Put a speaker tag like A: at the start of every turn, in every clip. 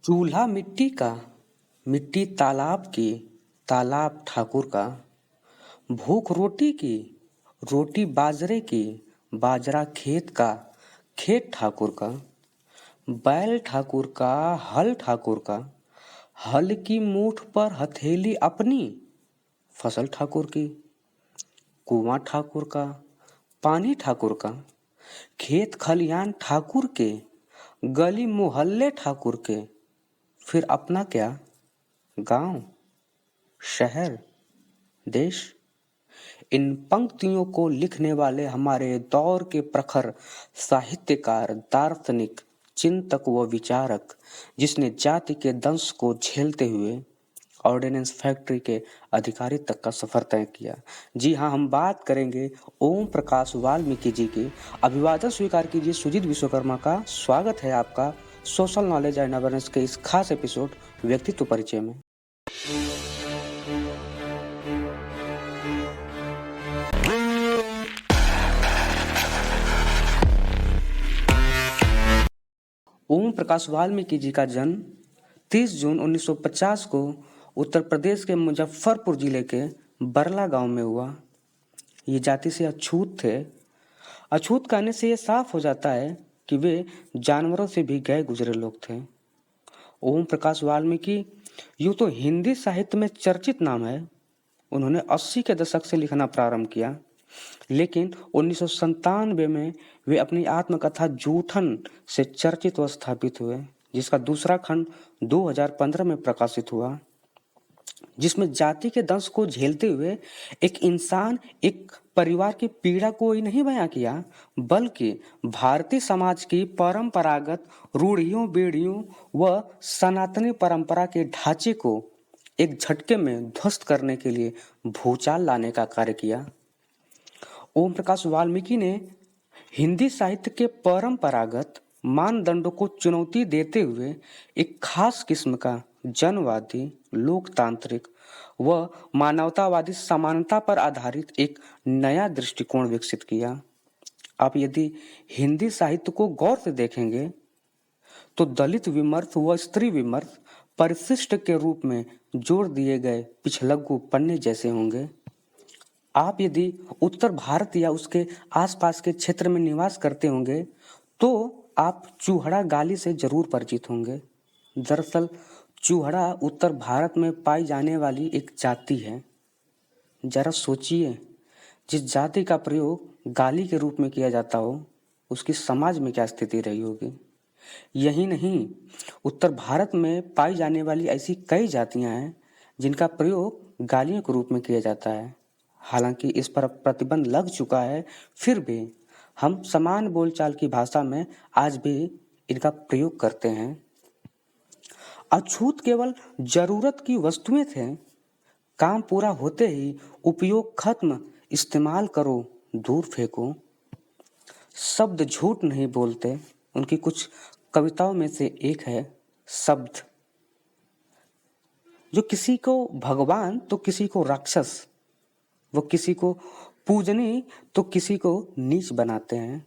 A: चूल्हा मिट्टी का, मिट्टी तालाब की, तालाब ठाकुर का। भूख रोटी की, रोटी बाजरे की, बाजरा खेत का, खेत ठाकुर का। बैल ठाकुर का, हल ठाकुर का, हल की मूठ पर हथेली अपनी, फसल ठाकुर की। कुआं ठाकुर का, पानी ठाकुर का, खेत खलियान ठाकुर के, गली मोहल्ले ठाकुर के। फिर अपना क्या, गांव, शहर, देश। इन पंक्तियों को लिखने वाले हमारे दौर के प्रखर साहित्यकार, दार्शनिक, चिंतक व विचारक, जिसने जाति के दंश को झेलते हुए ऑर्डिनेंस फैक्ट्री के अधिकारी तक का सफर तय किया। जी हाँ, हम बात करेंगे ओम प्रकाश वाल्मीकि जी की। अभिवादन स्वीकार कीजिए सुजीत विश्वकर्मा का। स्वागत है आपका सोशल नॉलेज एंड अवेयरनेस के इस खास एपिसोड व्यक्तित्व परिचय में। ओम प्रकाश वाल्मीकि जी का जन्म 30 जून 1950 को उत्तर प्रदेश के मुजफ्फरपुर जिले के बरला गांव में हुआ। ये जाति से अछूत थे। अछूत कहने से ये साफ हो जाता है कि वे जानवरों से भी गए गुजरे लोग थे। ओम प्रकाश वाल्मीकि यूँ तो हिंदी साहित्य में चर्चित नाम है। उन्होंने 80 के दशक से लिखना प्रारंभ किया, लेकिन 1997 में वे अपनी आत्मकथा जूठन से चर्चित व स्थापित हुए, जिसका दूसरा खंड 2015 में प्रकाशित हुआ, जिसमें जाति के दंश को झेलते हुए एक इंसान, एक परिवार की पीड़ा को ही नहीं बयां किया, बल्कि भारतीय समाज की परंपरागत रूढ़ियों, बेड़ियों व सनातनी परंपरा के ढांचे को एक झटके में ध्वस्त करने के लिए भूचाल लाने का कार्य किया। ओम प्रकाश वाल्मीकि ने हिंदी साहित्य के परंपरागत मानदंडों को चुनौती देते हुए एक खास किस्म का जनवादी, लोकतांत्रिक व मानवतावादी समानता पर आधारित एक नया दृष्टिकोण विकसित किया। आप यदि हिंदी साहित्य को गौर से देखेंगे तो दलित विमर्श व स्त्री विमर्श परिशिष्ट के रूप में जोड़ दिए गए पिछलग्गू पन्ने जैसे होंगे। आप यदि उत्तर भारत या उसके आसपास के क्षेत्र में निवास करते होंगे तो आप चूहड़ा गाली से जरूर परिचित होंगे। दरअसल चूहड़ा उत्तर भारत में पाई जाने वाली एक जाति है। जरा सोचिए, जिस जाति का प्रयोग गाली के रूप में किया जाता हो, उसकी समाज में क्या स्थिति रही होगी। यही नहीं, उत्तर भारत में पाई जाने वाली ऐसी कई जातियां हैं जिनका प्रयोग गालियों के रूप में किया जाता है। हालांकि इस पर प्रतिबंध लग चुका है, फिर भी हम समान बोलचाल की भाषा में आज भी इनका प्रयोग करते हैं। अछूत केवल जरूरत की वस्तुएं थे। काम पूरा होते ही उपयोग खत्म, इस्तेमाल करो, दूर फेंको। शब्द झूठ नहीं बोलते। उनकी कुछ कविताओं में से एक है शब्द, जो किसी को भगवान तो किसी को राक्षस, वो किसी को पूजनी तो किसी को नीच बनाते हैं।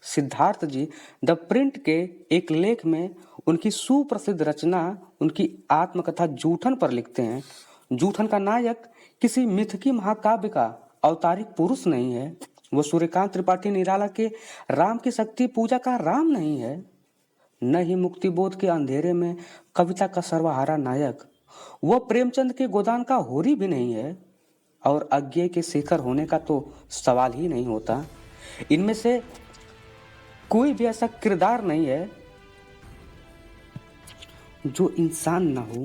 A: सिद्धार्थ जी द प्रिंट के एक लेख में उनकी सुप्रसिद्ध रचना, उनकी आत्मकथा जूठन पर लिखते हैं, जूठन का नायक किसी मिथकी महाकाव्य का अवतारिक पुरुष नहीं है। वो सूर्यकांत त्रिपाठी निराला के राम की शक्ति पूजा का राम नहीं है, न ही मुक्तिबोध के अंधेरे में कविता का सर्वहारा नायक। वो प्रेमचंद के गोदान का होरी भी नहीं है, और अज्ञेय के शेखर होने का तो सवाल ही नहीं होता। इनमें से कोई भी ऐसा किरदार नहीं है जो इंसान ना हो।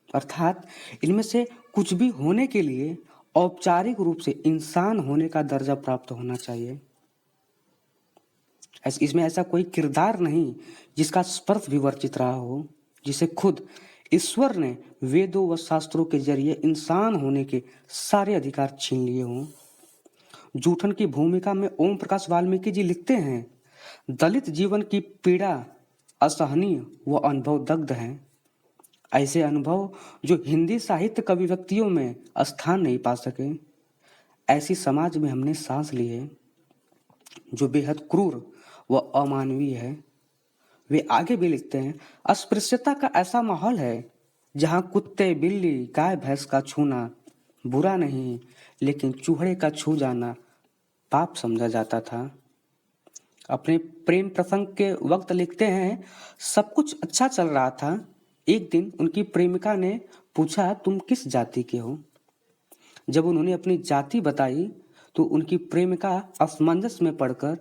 A: अर्थात इनमें से कुछ भी होने के लिए औपचारिक रूप से इंसान होने का दर्जा प्राप्त होना चाहिए। इसमें ऐसा कोई किरदार नहीं जिसका स्पर्श भी वर्जित रहा हो, जिसे खुद ईश्वर ने वेदों व शास्त्रों के जरिए इंसान होने के सारे अधिकार छीन लिए हों। जूठन की भूमिका में ओम प्रकाश वाल्मीकि जी लिखते हैं, दलित जीवन की पीड़ा असहनीय व अनुभव दग्ध है। ऐसे अनुभव जो हिंदी साहित्य कविवक्तियों में स्थान नहीं पा सके। ऐसी समाज में हमने सांस ली है जो बेहद क्रूर व अमानवीय है, वे आगे भी लिखते हैं, अस्पृश्यता का ऐसा माहौल है जहां कुत्ते, बिल्ली, गाय, भैंस का छूना बुरा नहीं, लेकिन चूहे का छू जाना पाप समझा जाता था। अपने प्रेम प्रसंग के वक्त लिखते हैं, सब कुछ अच्छा चल रहा था। एक दिन उनकी प्रेमिका ने पूछा, तुम किस जाति के हो? जब उन्होंने अपनी जाति बताई तो उनकी प्रेमिका असमंजस में पड़कर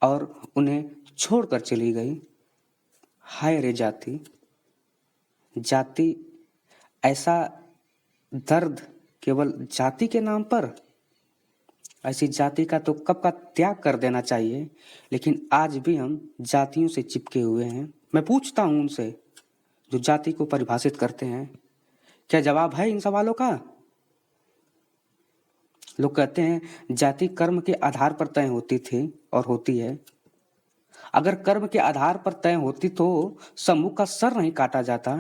A: और उन्हें छोड़कर चली गई। हाय रे जाति! जाति, ऐसा दर्द केवल जाति के नाम पर? ऐसी जाति का तो कब का त्याग कर देना चाहिए, लेकिन आज भी हम जातियों से चिपके हुए हैं। मैं पूछता हूं उनसे जो जाति को परिभाषित करते हैं, क्या जवाब है इन सवालों का? लोग कहते हैं जाति कर्म के आधार पर तय होती थी और होती है। अगर कर्म के आधार पर तय होती तो शंभू का सर नहीं काटा जाता,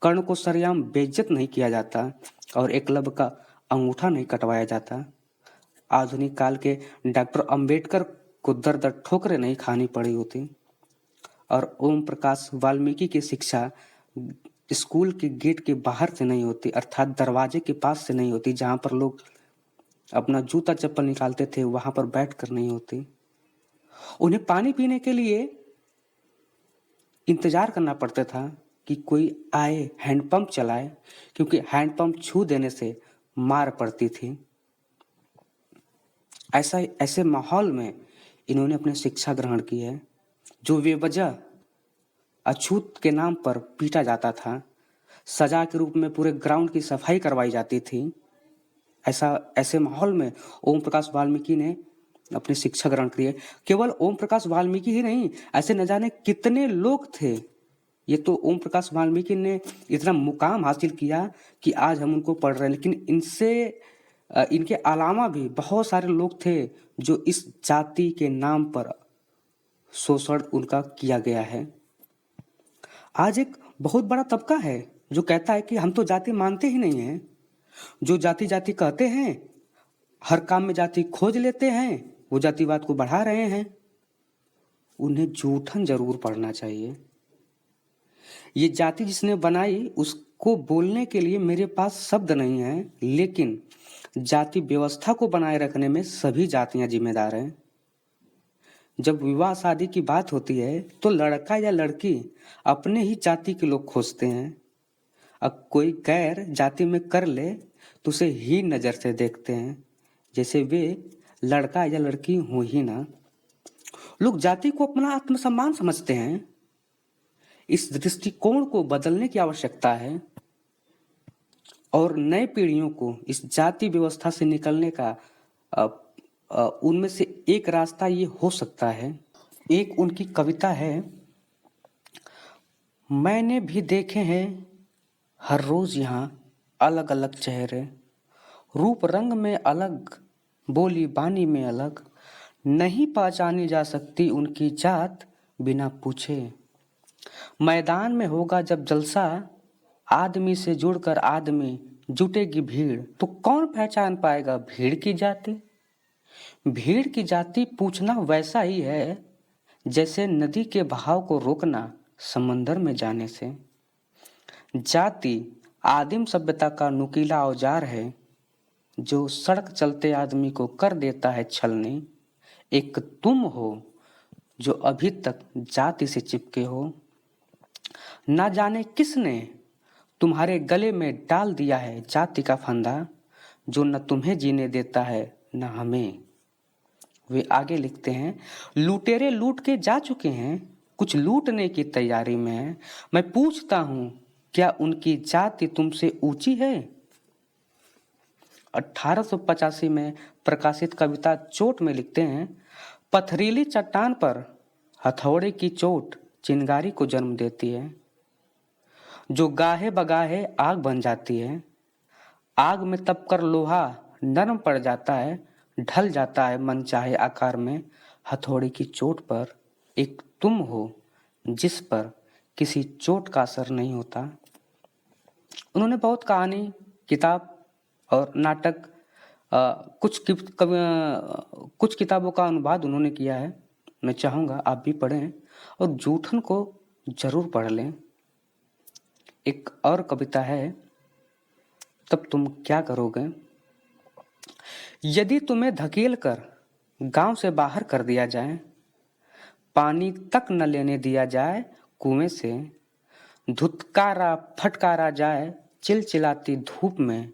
A: कर्ण को सरेआम बेइज्जत नहीं किया जाता और एकलव्य का अंगूठा नहीं कटवाया जाता। आधुनिक काल के डॉक्टर अंबेडकर को दर दर ठोकरें नहीं खानी पड़ी होती और ओम प्रकाश वाल्मीकि की शिक्षा स्कूल के गेट के बाहर से नहीं होती, अर्थात दरवाजे के पास से नहीं होती, जहां पर लोग अपना जूता चप्पल निकालते थे वहां पर बैठकर नहीं होती। उन्हें पानी पीने के लिए इंतजार करना पड़ता था कि कोई आए हैंडपंप चलाए, क्योंकि हैंडपंप छू देने से मार पड़ती थी। ऐसे माहौल में इन्होंने अपनी शिक्षा ग्रहण की है। जो बेवजह अछूत के नाम पर पीटा जाता था, सजा के रूप में पूरे ग्राउंड की सफाई करवाई जाती थी। ऐसे माहौल में ओम प्रकाश वाल्मीकि ने अपनी शिक्षा ग्रहण की है। केवल ओम प्रकाश वाल्मीकि ही नहीं, ऐसे न जाने कितने लोग थे। ये तो ओम प्रकाश वाल्मीकि ने इतना मुकाम हासिल किया कि आज हम उनको पढ़ रहे हैं, लेकिन इनके अलावा भी बहुत सारे लोग थे जो इस जाति के नाम पर शोषण उनका किया गया है। आज एक बहुत बड़ा तबका है जो कहता है कि हम तो जाति मानते ही नहीं हैं। जो जाति जाति कहते हैं, हर काम में जाति खोज लेते हैं, वो जातिवाद को बढ़ा रहे हैं। उन्हें जूठन जरूर पढ़ना चाहिए। ये जाति जिसने बनाई उसको बोलने के लिए मेरे पास शब्द नहीं है, लेकिन जाति व्यवस्था को बनाए रखने में सभी जातियां जिम्मेदार हैं। जब विवाह शादी की बात होती है तो लड़का या लड़की अपने ही जाति के लोग खोजते हैं। अब कोई गैर जाति में कर ले तो उसे हीन नजर से देखते हैं, जैसे वे लड़का या लड़की हो ही ना। लोग जाति को अपना आत्मसम्मान समझते हैं। इस दृष्टिकोण को बदलने की आवश्यकता है और नए पीढ़ियों को इस जाति व्यवस्था से निकलने का उनमें से एक रास्ता ये हो सकता है। एक उनकी कविता है, मैंने भी देखे हैं हर रोज यहाँ अलग अलग चेहरे, रूप रंग में अलग, बोली बानी में अलग, नहीं पहचानी जा सकती उनकी जात बिना पूछे। मैदान में होगा जब जलसा, आदमी से जुड़कर आदमी, जुटेगी भीड़, तो कौन पहचान पाएगा भीड़ की जाति? भीड़ की जाति पूछना वैसा ही है जैसे नदी के बहाव को रोकना समंदर में जाने से। जाति आदिम सभ्यता का नुकीला औजार है जो सड़क चलते आदमी को कर देता है छलनी। एक तुम हो जो अभी तक जाति से चिपके हो। ना जाने किसने तुम्हारे गले में डाल दिया है जाति का फंदा, जो न तुम्हें जीने देता है न हमें। वे आगे लिखते हैं, लुटेरे लूट के जा चुके हैं, कुछ लूटने की तैयारी में है। मैं पूछता हूं क्या उनकी जाति तुमसे ऊंची है? 1885 में प्रकाशित कविता चोट में लिखते हैं, पथरीली चट्टान पर हथौड़े की चोट चिंगारी को जन्म देती है, जो गाहे बगाहे आग बन जाती है। आग में तपकर लोहा नरम पड़ जाता है, ढल जाता है मनचाहे आकार में। हथौड़े की चोट पर एक तुम हो जिस पर किसी चोट का असर नहीं होता। उन्होंने बहुत कहानी, किताब और नाटक, कुछ किताबों का अनुवाद उन्होंने किया है। मैं चाहूँगा आप भी पढ़ें और जूठन को जरूर पढ़ लें। एक और कविता है, तब तुम क्या करोगे। यदि तुम्हें धकेल कर गांव से बाहर कर दिया जाए, पानी तक न लेने दिया जाए कुएं से, धुतकारा फटकारा जाए चिलचिलाती धूप में,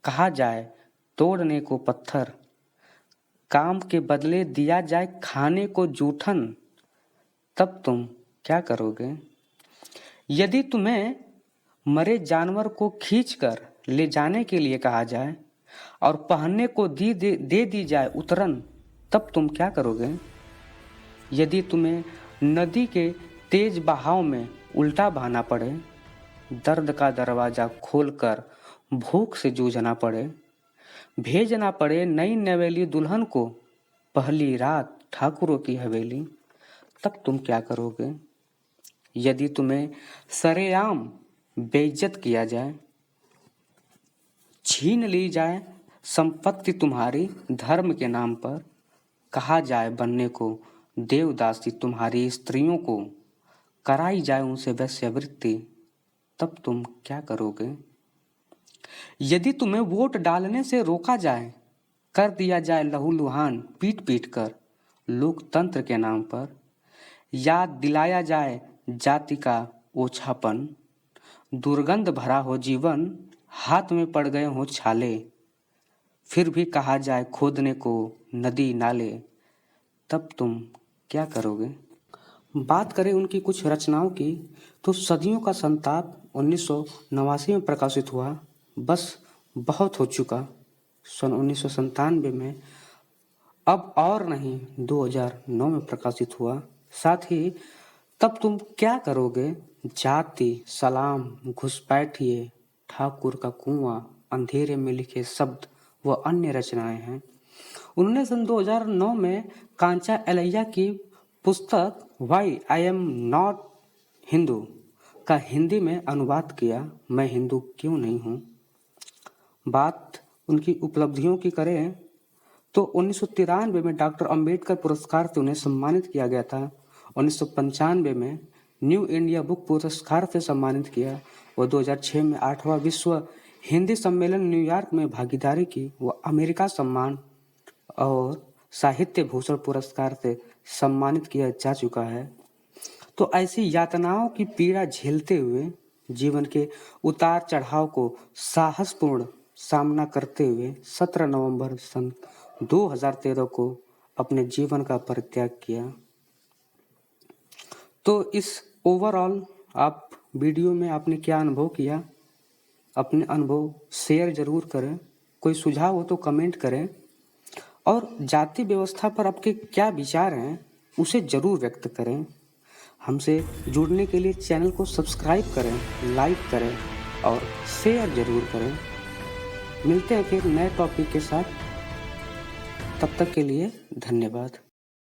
A: कहा जाए तोड़ने को पत्थर, काम के बदले दिया जाए खाने को जूठन, तब तुम क्या करोगे। यदि तुम्हें मरे जानवर को खींचकर ले जाने के लिए कहा जाए और पहनने को दे दी जाए उतरन, तब तुम क्या करोगे। यदि तुम्हें नदी के तेज बहाव में उल्टा बहाना पड़े, दर्द का दरवाजा खोलकर भूख से जूझना पड़े, भेजना पड़े नई नवेली दुल्हन को पहली रात ठाकुरों की हवेली, तब तुम क्या करोगे। यदि तुम्हें सरेआम बेइज्जत किया जाए, छीन ली जाए संपत्ति तुम्हारी धर्म के नाम पर, कहा जाए बनने को देवदासी तुम्हारी स्त्रियों को, कराई जाए उनसे वैश्यावृत्ति, तब तुम क्या करोगे। यदि तुम्हें वोट डालने से रोका जाए, कर दिया जाए लहूलुहान पीट पीट कर लोकतंत्र के नाम पर, याद दिलाया जाए जाति का ओछापन, दुर्गंध भरा हो जीवन हाथ में पड़ गए हो छाले, फिर भी कहा जाए खोदने को नदी नाले, तब तुम क्या करोगे। बात करें उनकी कुछ रचनाओं की, तो सदियों का संताप 1989 में प्रकाशित हुआ, बस बहुत हो चुका सन 1997 में, अब और नहीं 2009 में प्रकाशित हुआ। साथ ही तब तुम क्या करोगे, जाति सलाम घुसपैठिए ठाकुर का कुआं, अंधेरे में लिखे शब्द व अन्य रचनाएं हैं। उन्होंने सन 2009 में कांचा एलैया की पुस्तक why I am not Hindu का हिंदी में अनुवाद किया, मैं हिंदू क्यों नहीं हूँ। बात उनकी उपलब्धियों की करें तो 1993 में डॉक्टर अंबेडकर पुरस्कार से उन्हें सम्मानित किया गया था। 1995 में न्यू इंडिया बुक पुरस्कार से सम्मानित किया और 2006 में 8वां विश्व हिंदी सम्मेलन न्यूयॉर्क में भागीदारी की। वह अमेरिका सम्मान और साहित्य भूषण पुरस्कार से सम्मानित किया जा चुका है। तो ऐसी यातनाओं की पीड़ा झेलते हुए जीवन के उतार चढ़ाव को साहसपूर्ण सामना करते हुए 17 नवंबर सन 2013 को अपने जीवन का परित्याग किया। तो इस ओवरऑल आप वीडियो में आपने क्या अनुभव किया, अपने अनुभव शेयर जरूर करें। कोई सुझाव हो तो कमेंट करें और जाति व्यवस्था पर आपके क्या विचार हैं उसे जरूर व्यक्त करें। हमसे जुड़ने के लिए चैनल को सब्सक्राइब करें, लाइक करें और शेयर जरूर करें। मिलते हैं फिर नए टॉपिक के साथ, तब तक के लिए धन्यवाद।